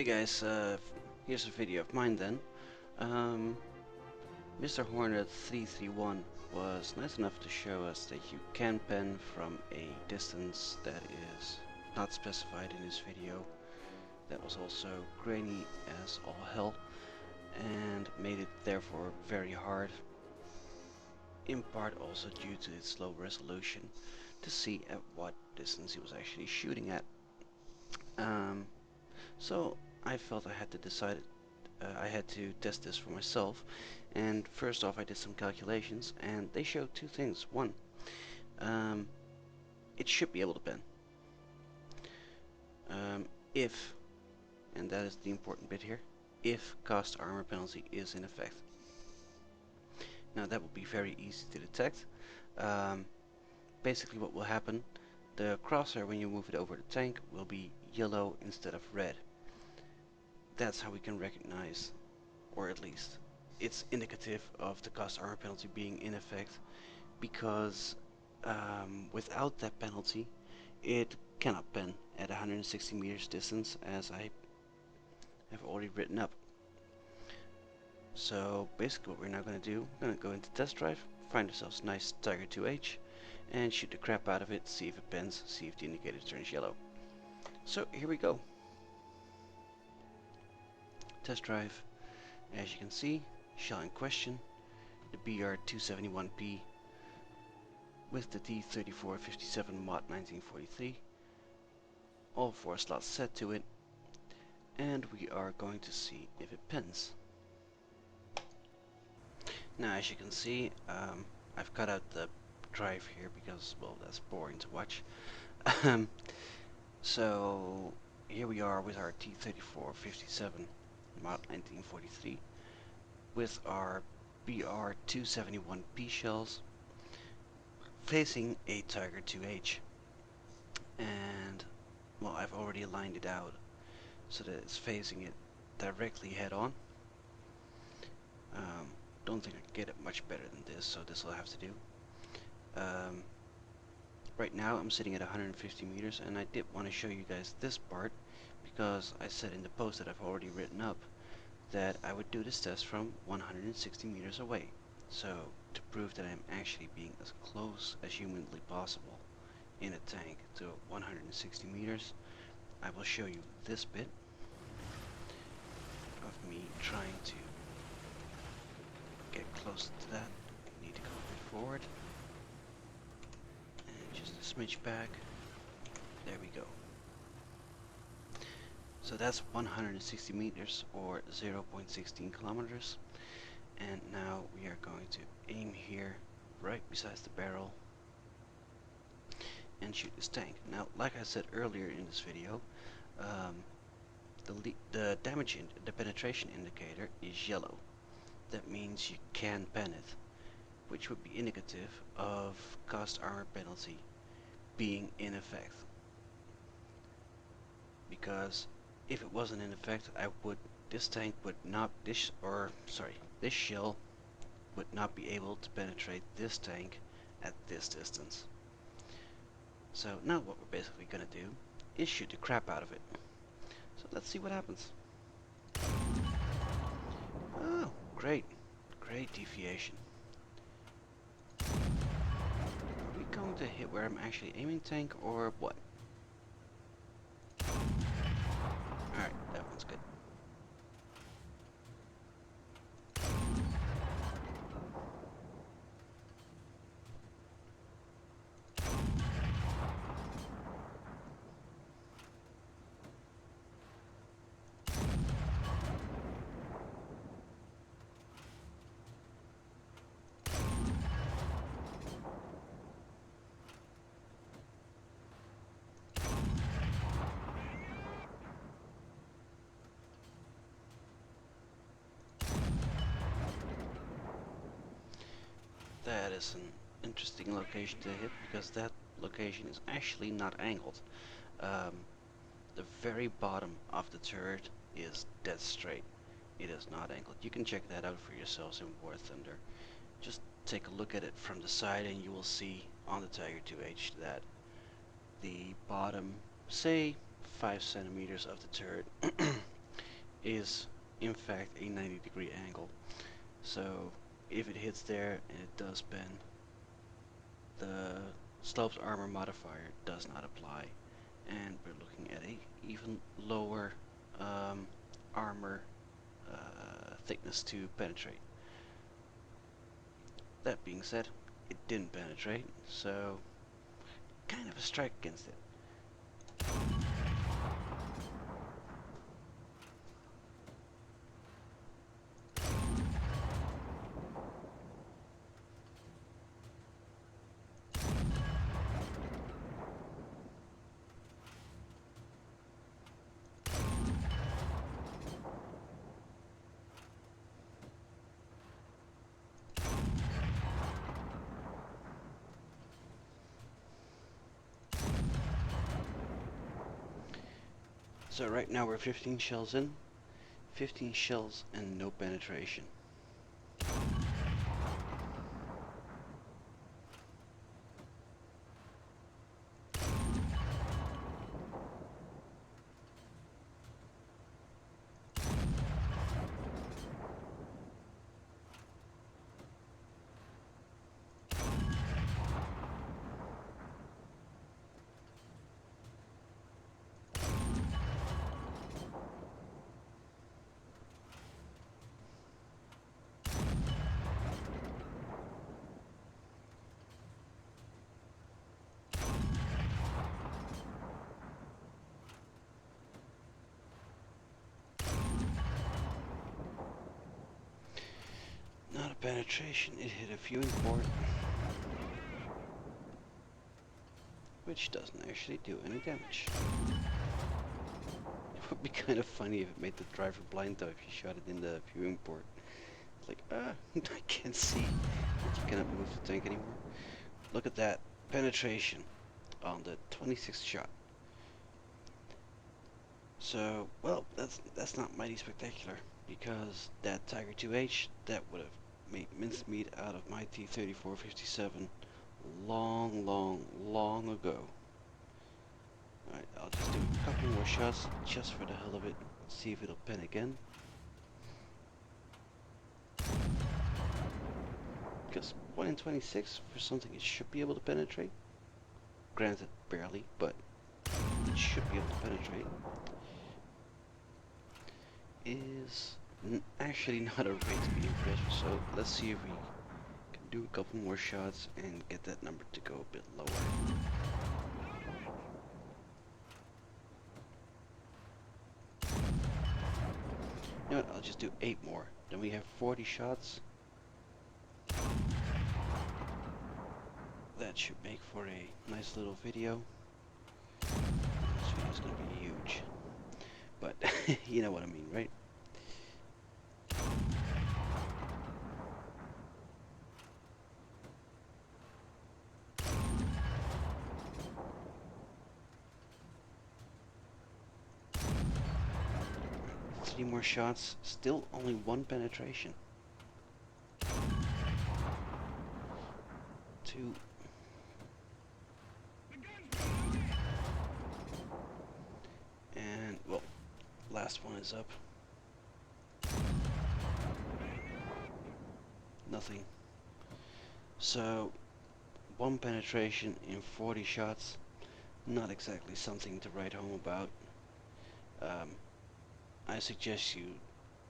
Hey guys, here's a video of mine then. Um, Mr. Hornet 331 was nice enough to show us that you can pen from a distance that is not specified in this video. That was also grainy as all hell and made it therefore very hard, in part also due to its low resolution, to see at what distance he was actually shooting at. So I felt I had to I had to test this for myself, and first off I did some calculations and they showed two things. One, um, it should be able to pen. If, and that is the important bit here, if cost armor penalty is in effect. Now that will be very easy to detect. Basically what will happen, the crosshair when you move it over the tank will be yellow instead of red. That's how we can recognize, or at least it's indicative of the cost armor penalty being in effect, because without that penalty it cannot pen at 160 meters distance, as I have already written up. So basically what we're now going to do, we're going to go into test drive, find ourselves a nice Tiger 2H and shoot the crap out of it, see if it pens, see if the indicator turns yellow. So here we go. Test drive. As you can see, shell in question, the BR-271P with the T-34-57 mod 1943, all 4 slots set to it, and we are going to see if it pens. Now as you can see, I've cut out the drive here because, well, that's boring to watch. So here we are with our T-34-57 mod 1943 with our BR-271P shells facing a Tiger 2H, and well, I've already lined it out so that it's facing it directly head on. Don't think I can get it much better than this, so this will have to do. Right now I'm sitting at 150 meters, and I did want to show you guys this part because I said in the post that I've already written up that I would do this test from 160 meters away. So to prove that I'm actually being as close as humanly possible in a tank to 160 meters, I will show you this bit of me trying to get close to that. I need to go a bit forward and just a smidge back. There we go. So that's 160 meters or 0.16 kilometers. And now we are going to aim here right beside the barrel and shoot this tank. Now, like I said earlier in this video, the penetration indicator is yellow. That means you can pen it, which would be indicative of cost armor penalty being in effect. Because if it wasn't in effect, this shell would not be able to penetrate this tank at this distance. So now what we're basically gonna do is shoot the crap out of it. So let's see what happens. Oh, great deviation. Are we going to hit where I'm actually aiming, tank, or what? Alright, that one's good. That is an interesting location to hit, because that location is actually not angled. The very bottom of the turret is dead straight. It is not angled. You can check that out for yourselves in War Thunder. Just take a look at it from the side and you will see on the Tiger 2H that the bottom, say 5 centimeters of the turret is in fact a 90-degree angle. So if it hits there and it does bend, the slopes armor modifier does not apply, and we're looking at a even lower armor thickness to penetrate. That being said, it didn't penetrate, so kind of a strike against it. So right now we're 15 shells in, 15 shells and no penetration. Not a penetration, it hit a viewing port, which doesn't actually do any damage. It would be kind of funny if it made the driver blind though if you shot it in the viewing port. It's like, I can't see, but you cannot move the tank anymore. Look at that penetration on the 26th shot. So, well, that's not mighty spectacular, because that Tiger 2H, that would have made mincemeat out of my T-34-57 long ago. Alright, I'll just do a couple more shots, just for the hell of it, see if it'll pen again. Because 1 in 26 for something it should be able to penetrate. Granted, barely, but it should be able to penetrate. Is actually not a rate to be impressed, so let's see if we can do a couple more shots and get that number to go a bit lower. You know what, I'll just do 8 more, then we have 40 shots. That should make for a nice little video. This video's gonna be huge, but you know what I mean, right? Three more shots, still only 1 penetration. 2. And, well, last one is up. Nothing. So, 1 penetration in 40 shots, not exactly something to write home about. I suggest you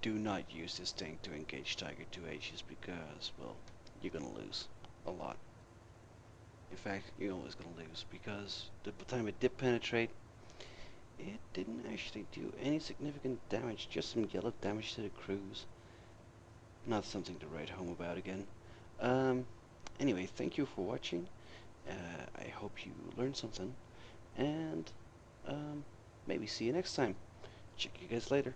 do not use this tank to engage Tiger 2H's because, well, you're gonna lose a lot. In fact, you're always gonna lose, because the time it did penetrate, it didn't actually do any significant damage, just some yellow damage to the cruise. Not something to write home about again. Anyway, thank you for watching. I hope you learned something, and maybe see you next time. Check you guys later.